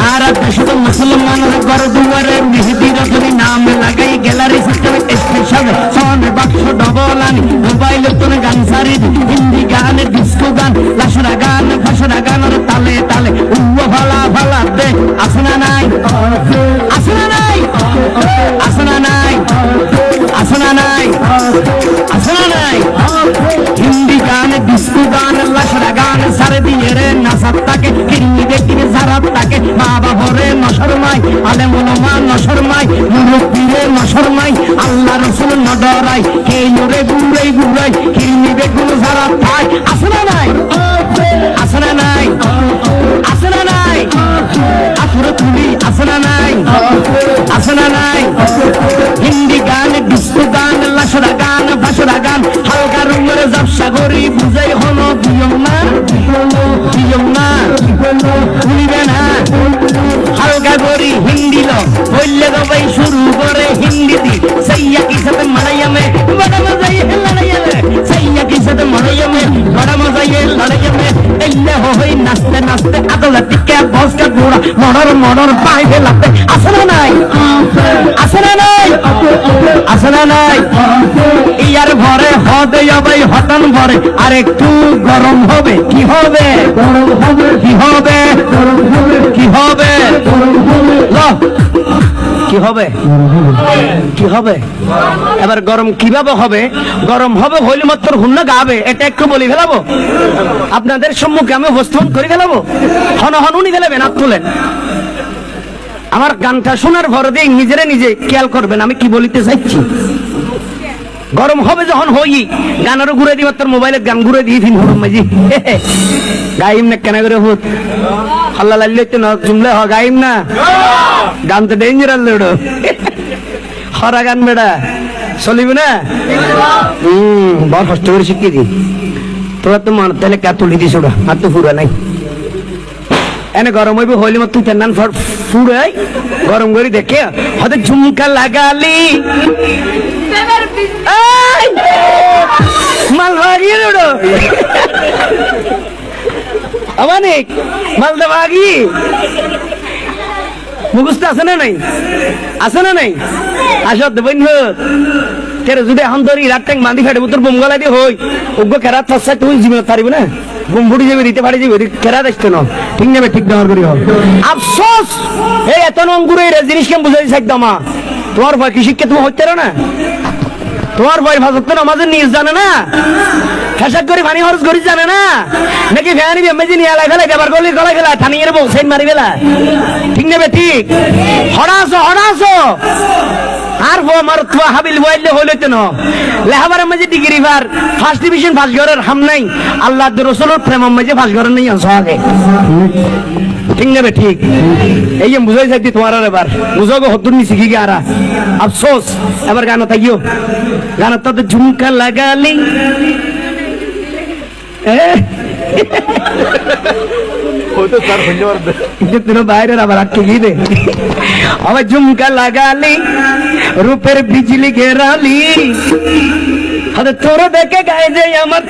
আর শুধু মুসলমানের ঘর দুয়ারে মেহেদি রজনী নাম লাগাই গ্যালারি সিস্টেম স্পেশাল সাউন্ড বাক্স ডবল আনি মোবাইল তোর গান সারি হিন্দি গান ডিস্কো গান লাশরা গান ফাশরা গানের তালে তালে উল্লো ভালা ভালা দে আসনা নাই আসনা নাই আসনা নাই আসনা নাই আসনা নাই হিন্দি গান ডিস্কো গান লাশরা গান সারে দিয়ে রে নাসাত্তাকে কিন্নি দেখি জারাত্তাকে মা বাবরে নশরমাই আলেম ওলামা নশরমাই মুরব্বিরে নশরমাই আল্লাহ রাসূল নডরাই কে ইরে গুরাই গুরাই কিন্নি বেগুন জারাত্তাই আসনা নাই আসনা নাই আসনা নাই আফরে তুলি আসনা নাই আসনা নাই হিন্দি গান ডিস্কো গান লাশরা গান ফাশরা গান হালকা রুমের জাবসা করি বুঝাই হলো দিয়ম না ভুলিবে না হালকা করি হিন্দি লো বললে ভাই শুরু করে হিন্দি দি সাইয়া কি সাথে মারাইয়ামে বড় মজা ये লড়াইয়ামে সাইয়া কি সাথে মারাইয়ামে বড় মজা ये লড়াইয়ামে এল্লে হই নাচতে নাচতে আদলা টিকে বস কা ঘোড়া মডর মডর পাইবে লাগতে আসনা নাই আসনা নাই আসনা নাই ইয়ার ভরে হদে ভাই হটন ভরে আর একটু গরম হবে কি হবে গরম হবে কি হবে গরম হবে কি হবে গরম হবে কি হবে কি হবে এবার গরম কিভাবে হবে গরম হবে হইলে মাত্র হুন্না গাবে এটা একটু বলি ফেলাবো আপনাদের সম্মুখে আমি উপস্থাপন করে ফেলাবো হন হন উনি ফেলাবেন হাত তুলেন আমার গানটা শোনার ভর দিয়ে নিজেরা নিজে খেয়াল করবেন আমি কি বলিতে চাইছি গরম হবে যখন হই গানেরও ঘুরে দিই তোর মোবাইলের গান ঘুরে দিয়ে দিন হরম মাঝি গাইম না কেন করে হুত আল্লাহ লাল্লে তো না জুমলে হ গাইম না গান তো ডেঞ্জারাস লড়ো হরা গান বেড়া চলিবে না বড় কষ্ট করে শিখিয়ে দি তোরা তো মান তাহলে কে তুলি দিস ওরা আর তো ফুরা নাই এনে গরম হইবে হইলে মত তুই নান ফুরাই গরম করে দেখে হয়তো ঝুমকা লাগালি মাল ভাগিয়ে ওড়ো অনেক মালদা ভাগি মুখস্থ আছে না নাই আছে না নাই আসত দেবেন তেরে যদি এখন ধরি রাত ট্যাঙ্ক বাঁধি ফেটে তোর বোম গলা দিয়ে হই ওগ্য খেরাত ফসায় তুই জীবনে পারিবে না বোম ফুটি যাবে দিতে পারি যাবে খেরাত আসতে না ঠিক নেবে ঠিক নেওয়ার করি হবে আফসোস এই এত অঙ্কুর এই জিনিস কেমন বুঝাই একদম তোমার ভয় কি শিক্ষা তুমি হচ্ছে না তোমার ভয় ভাষা নামাজের নিজ জানে না ফেসাক করে পানি খরচ করি জানে না নাকি ফ্যানি বেমেজি নিয়ে আলাই ফেলাই ব্যাপার করলি গলায় ফেলা থানিয়ে বউ সেন মারি ফেলা ঠিক নেবে ঠিক হড়াছো আর আমার তো হাবিল বইলে হইলে তো না লেহাবারের মাঝে ডিগ্রি পার ফার্স্ট ডিভিশন ফার্স্ট ঘরের হাম নাই আল্লাহ রসুলের প্রেমের মাঝে ফার্স্ট ঘরের নেই আগে ঠিক নেবে ঠিক এই যে বুঝাই চাইছি তোমার এবার বুঝাবো হদ্দুর নি শিখি গে আরা আফসোস এবার গান থাকিও গান তাদের ঝুমকা লাগালি বাইরের আবার আটকে গিয়ে দে আবার ঝুমকা লাগালি রূপের বিজলি ঘেরালি তোরা দেখে গায়ে যাই আমার